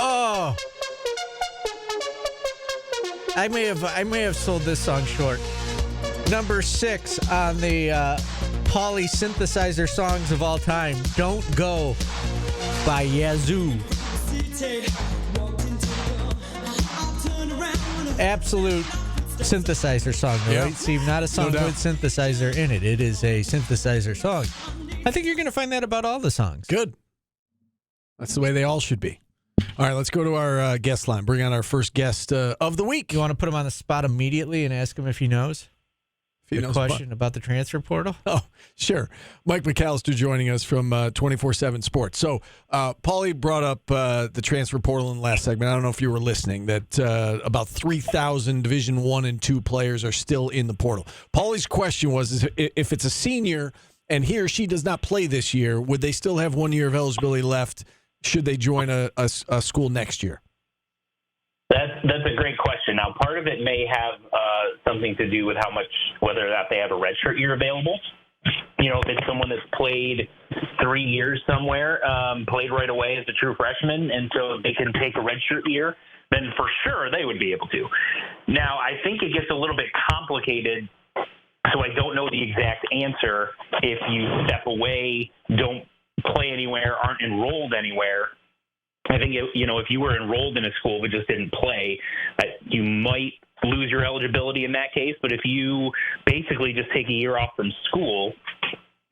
Oh. I may have sold this song short. Number 6 on the Pauly synthesizer songs of all time. Don't Go by Yazoo. Absolute synthesizer song, though, right, Steve? Not a song with synthesizer in it. It is a synthesizer song. I think you're going to find that about all the songs. Good. That's the way they all should be. All right, let's go to our guest line. Bring on our first guest of the week. You want to put him on the spot immediately and ask him if he knows? The question about the transfer portal? Oh, sure. Mike McAllister joining us from 24/7 Sports. So, Pauly brought up the transfer portal in the last segment. I don't know if you were listening, that about 3,000 Division I and II players are still in the portal. Pauly's question was, if it's a senior and he or she does not play this year, would they still have 1 year of eligibility left should they join a school next year? That's a great question. Now, part of it may have something to do with whether or not they have a redshirt year available. You know, if it's someone that's played 3 years somewhere, played right away as a true freshman, and so they can take a redshirt year, then for sure they would be able to. Now, I think it gets a little bit complicated, so I don't know the exact answer. If you step away, don't play anywhere, aren't enrolled anywhere, I think, if you were enrolled in a school but just didn't play, you might lose your eligibility in that case. But if you basically just take a year off from school,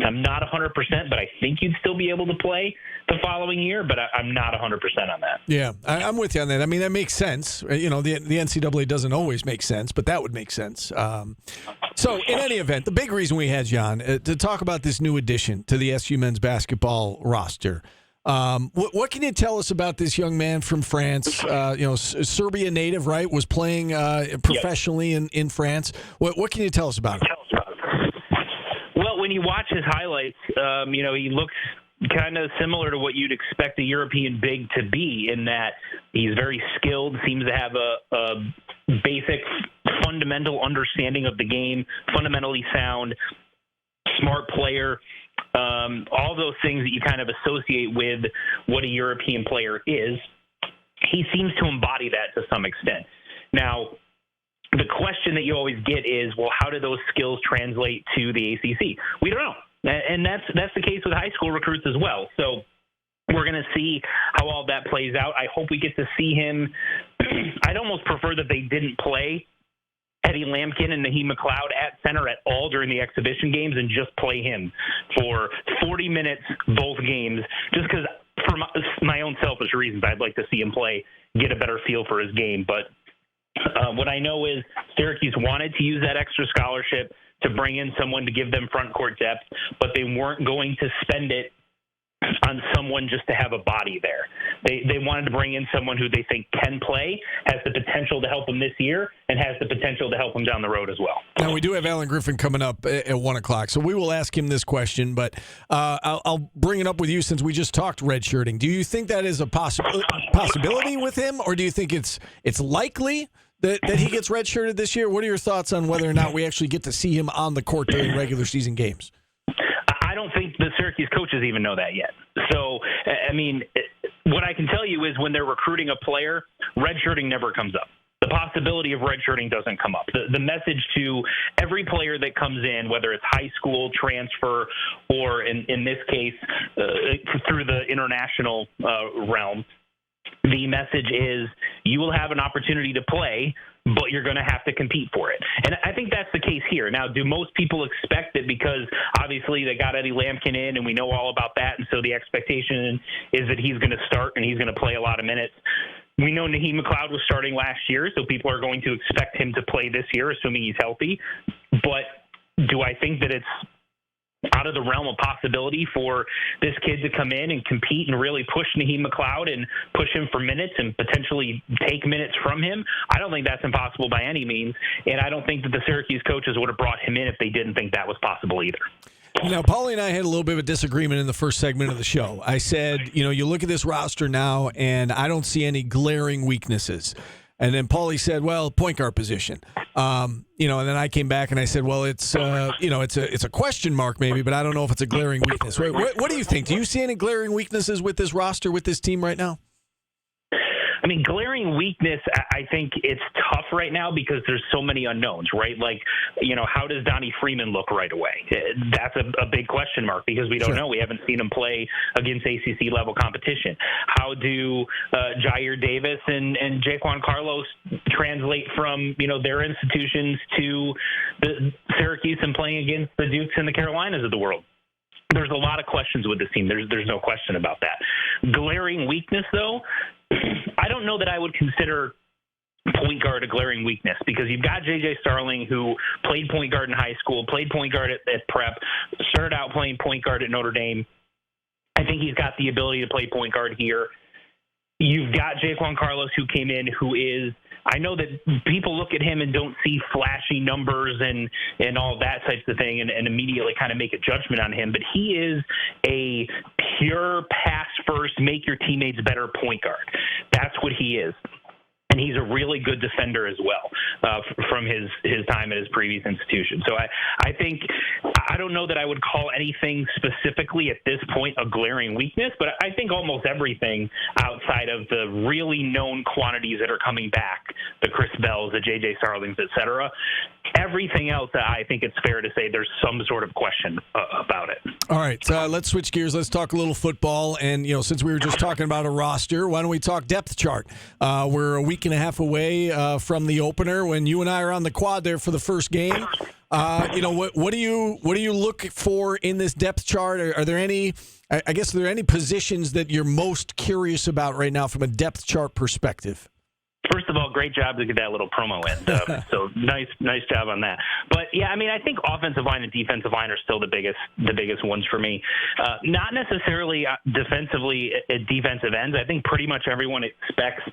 I'm not 100%, but I think you'd still be able to play the following year, but I'm not 100% on that. Yeah, I'm with you on that. I mean, that makes sense. You know, the NCAA doesn't always make sense, but that would make sense. So, in any event, the big reason we had John to talk about this new addition to the SU men's basketball roster. What can you tell us about this young man from France? Serbia native, right? Was playing professionally in France. What can you tell us about him? Well, when you watch his highlights, he looks kind of similar to what you'd expect a European big to be, in that he's very skilled, seems to have a basic fundamental understanding of the game, fundamentally sound, smart player. All those things that you kind of associate with what a European player is, he seems to embody that to some extent. Now, the question that you always get is, well, how do those skills translate to the ACC? We don't know. And that's the case with high school recruits as well. So we're going to see how all that plays out. I hope we get to see him. I'd almost prefer that they didn't play Eddie Lampkin and Naheem McLeod at center at all during the exhibition games and just play him for 40 minutes both games, just because for my own selfish reasons, I'd like to see him play, get a better feel for his game. But what I know is Syracuse wanted to use that extra scholarship to bring in someone to give them front court depth, but they weren't going to spend it on someone just to have a body there. They wanted to bring in someone who they think can play, has the potential to help them this year, and has the potential to help them down the road as well. Now, we do have Alan Griffin coming up at 1 o'clock, so we will ask him this question, but I'll bring it up with you since we just talked redshirting. Do you think that is a possibility with him, or do you think it's likely that he gets redshirted this year? What are your thoughts on whether or not we actually get to see him on the court during regular season games? I don't think the Syracuse coaches even know that yet. So, I mean, what I can tell you is when they're recruiting a player, redshirting never comes up. The possibility of redshirting doesn't come up. The message to every player that comes in, whether it's high school, transfer, or in this case, through the international realm, the message is you will have an opportunity to play, but you're going to have to compete for it. And I think that's the case here. Now, do most people expect it because obviously they got Eddie Lampkin in and we know all about that, and so the expectation is that he's going to start and he's going to play a lot of minutes. We know Naheem McLeod was starting last year, so people are going to expect him to play this year, assuming he's healthy. But do I think that it's out of the realm of possibility for this kid to come in and compete and really push Naheem McLeod and push him for minutes and potentially take minutes from him? I don't think that's impossible by any means, and I don't think that the Syracuse coaches would have brought him in if they didn't think that was possible either. Now, Pauly and I had a little bit of a disagreement in the first segment of the show. I said, you look at this roster now, and I don't see any glaring weaknesses. And then Pauly said, well, point guard position. And then I came back and I said, well, it's a question mark maybe, but I don't know if it's a glaring weakness. What do you think? Do you see any glaring weaknesses with this roster, with this team right now? I mean, glaring weakness, I think it's tough right now because there's so many unknowns, right? Like, how does Donnie Freeman look right away? That's a big question mark because we don't know. We haven't seen him play against ACC level competition. How do Jair Davis and Jaquan Carlos translate from, their institutions to the Syracuse and playing against the Dukes and the Carolinas of the world? There's a lot of questions with this team. There's no question about that. Glaring weakness, though, I don't know that I would consider point guard a glaring weakness because you've got J.J. Starling, who played point guard in high school, played point guard at prep, started out playing point guard at Notre Dame. I think he's got the ability to play point guard here. You've got Jaquan Carlos, who came in, who is – I know that people look at him and don't see flashy numbers and all that types of thing and immediately kind of make a judgment on him, but he is a pure pass-first, make your teammates better point guard. That's what he is. And he's a really good defender as well from his time at his previous institution. So I think I don't know that I would call anything specifically at this point a glaring weakness, but I think almost everything outside of the really known quantities that are coming back, the Chris Bells, the J.J. Starlings, et cetera, everything else, I think it's fair to say there's some sort of question about it. All right, let's switch gears. Let's talk a little football. And, since we were just talking about a roster, why don't we talk depth chart? We're a week and a half away from the opener when you and I are on the quad there for the first game. What do you look for in this depth chart? Are there any, are there any positions that you're most curious about right now from a depth chart perspective? First of all, great job to get that little promo in. So nice job on that. But yeah, I think offensive line and defensive line are still the biggest ones for me. Not necessarily defensively at defensive ends. I think pretty much everyone expects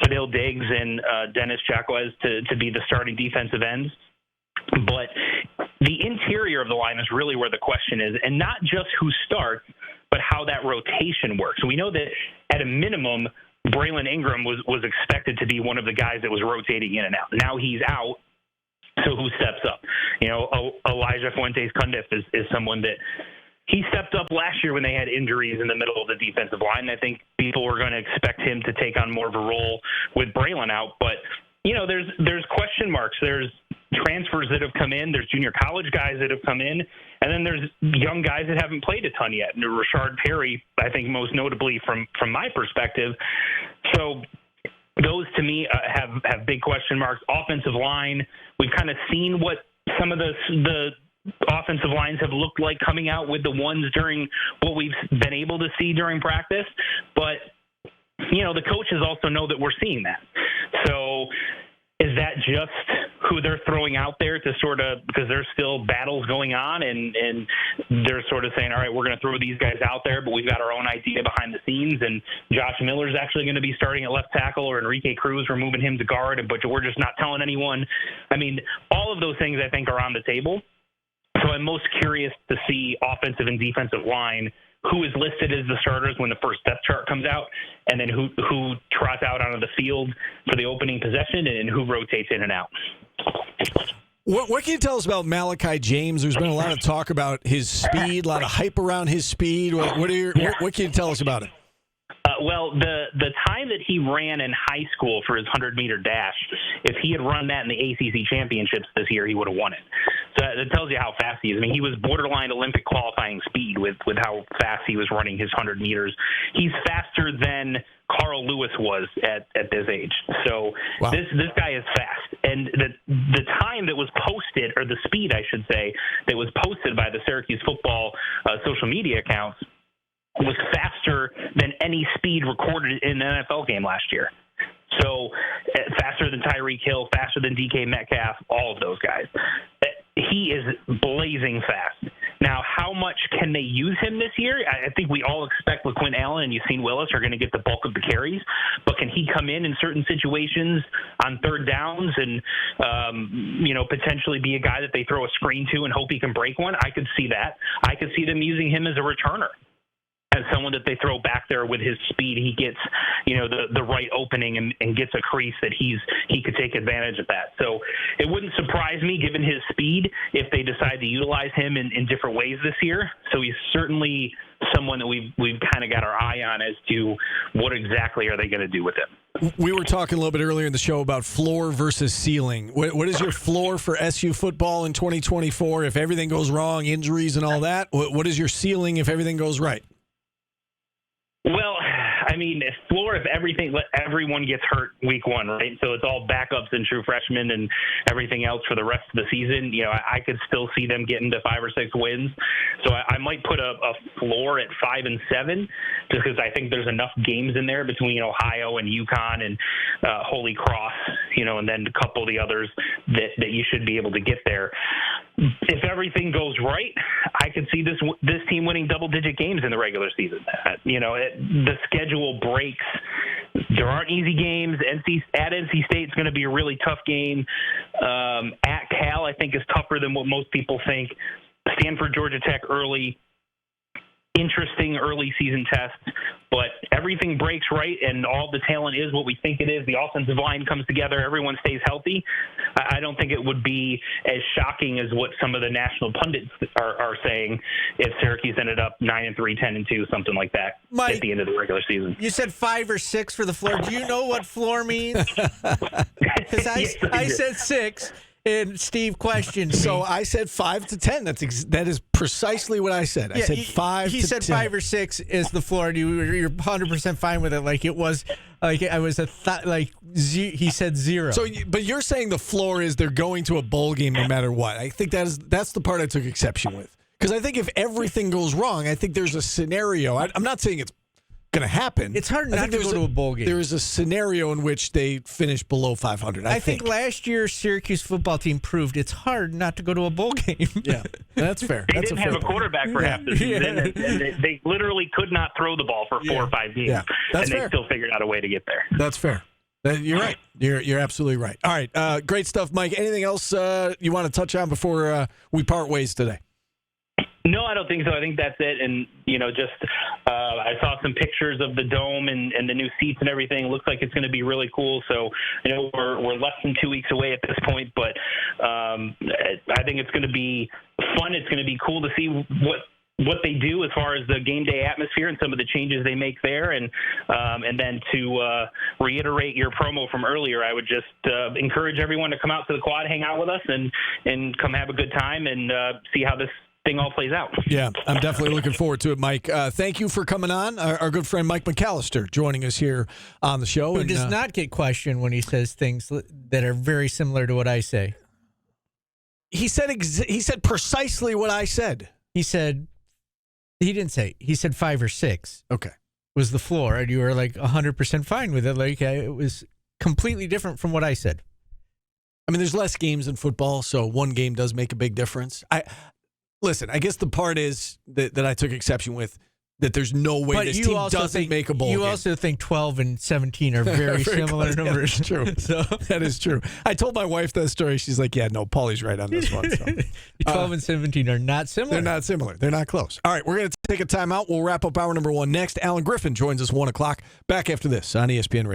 Fadil Diggs and Dennis Jacquez to be the starting defensive ends. But the interior of the line is really where the question is, and not just who starts, but how that rotation works. We know that at a minimum, Braylon Ingram was expected to be one of the guys that was rotating in and out. Now he's out, so who steps up? Elijah Fuentes-Cundiff is someone that he stepped up last year when they had injuries in the middle of the defensive line. I think people were going to expect him to take on more of a role with Braylon out, but there's question marks. There's transfers that have come in. There's junior college guys that have come in. And then there's young guys that haven't played a ton yet. And Rashard Perry, I think most notably from my perspective. So those to me have big question marks. Offensive line, we've kind of seen what some of the offensive lines have looked like coming out with the ones during what we've been able to see during practice. But, the coaches also know that we're seeing that. So is that just who they're throwing out there to sort of, because there's still battles going on and they're sort of saying, all right, we're going to throw these guys out there, but we've got our own idea behind the scenes, and Josh Miller's actually going to be starting at left tackle, or Enrique Cruz, we're moving him to guard, but we're just not telling anyone. All of those things I think are on the table. So I'm most curious to see offensive and defensive line, who is listed as the starters when the first depth chart comes out, and then who trots out onto the field for the opening possession, and who rotates in and out. What can you tell us about Malachi James? There's been a lot of talk about his speed, a lot of hype around his speed. What can you tell us about it? Well, the time that he ran in high school for his 100-meter dash, if he had run that in the ACC championships this year, he would have won it. So that tells you how fast he is. He was borderline Olympic qualifying speed with how fast he was running his 100 meters. He's faster than Carl Lewis was at this age. So wow. This guy is fast. And the time that was posted, or the speed, I should say, that was posted by the Syracuse football social media accounts was faster than any speed recorded in an NFL game last year. So faster than Tyreek Hill, faster than DK Metcalf, all of those guys. He is blazing fast. Now, how much can they use him this year? I think we all expect LaQuint Allen and Yassine Willis are going to get the bulk of the carries, but can he come in certain situations on third downs and, potentially be a guy that they throw a screen to and hope he can break one? I could see that. I could see them using him as a returner, as someone that they throw back there with his speed. He gets, the right opening and gets a crease that he could take advantage of that. So it wouldn't surprise me, given his speed, if they decide to utilize him in different ways this year. So he's certainly someone that we've kind of got our eye on as to what exactly are they going to do with him. We were talking a little bit earlier in the show about floor versus ceiling. What is your floor for SU football in 2024? If everything goes wrong, injuries and all that, what is your ceiling if everything goes right? Well, I mean, if everyone gets hurt week one, right? So it's all backups and true freshmen and everything else for the rest of the season. I could still see them getting to 5 or 6 wins. So I might put a floor at 5 and 7, just because I think there's enough games in there between Ohio and UConn and Holy Cross, and then a couple of the others that you should be able to get there. If everything goes right, I could see this team winning double-digit games in the regular season. The schedule breaks. There aren't easy games. At NC State is going to be a really tough game. At Cal, I think, is tougher than what most people think. Stanford, Georgia Tech early. Interesting early season test, but everything breaks right and all the talent is what we think it is. The offensive line comes together. Everyone stays healthy. I don't think it would be as shocking as what some of the national pundits are saying if Syracuse ended up 9-3, 10-2, something like that at the end of the regular season. You said 5 or 6 for the floor. Do you know what floor means? Because I said 6. And Steve questioned me. So I said 5 to 10. That is precisely what I said. I said 5 to 10. He said 5 or 6 is the floor, and you're 100% fine with it. Like it was, like I was he said 0. So, but you're saying the floor is they're going to a bowl game no matter what. I think that's the part I took exception with. Because I think if everything goes wrong, I think there's a scenario. I'm not saying it's going to happen. It's hard not to go to a bowl game. There is a scenario in which they finish below 500. I think last year's Syracuse football team proved it's hard not to go to a bowl game. Yeah, that's fair. They didn't have a quarterback for half the season. And they literally could not throw the ball for 4 or 5 games. Yeah, that's fair. They still figured out a way to get there. That's fair. You're right. You're absolutely right. All right, great stuff, Mike. Anything else you want to touch on before we part ways today? No, I don't think so. I think that's it. And, I saw some pictures of the dome and the new seats and everything. It looks like it's going to be really cool. So, we're less than 2 weeks away at this point, but I think it's going to be fun. It's going to be cool to see what they do as far as the game day atmosphere and some of the changes they make there. And then to reiterate your promo from earlier, I would just encourage everyone to come out to the quad, hang out with us, and come have a good time and see how this thing all plays out. Yeah, I'm definitely looking forward to it, Mike. Thank you for coming on. Our good friend Mike McAllister joining us here on the show. Who does not get questioned when he says things that are very similar to what I say. He said precisely what I said. He said 5 or 6. Okay. Was the floor, and you were like 100% fine with it. Like it was completely different from what I said. I mean, there's less games in football, so one game does make a big difference. Listen, I guess the part is that I took exception with that there's no way this team doesn't make a bowl game. You also think 12 and 17 are very similar numbers. That's true. So that is true. I told my wife that story. She's like, yeah, no, Paulie's right on this one. So. 12 and 17 are not similar. They're not similar. They're not close. All right, we're going to take a timeout. We'll wrap up hour number 1 next. Alan Griffin joins us 1 o'clock. Back after this on ESPN Radio.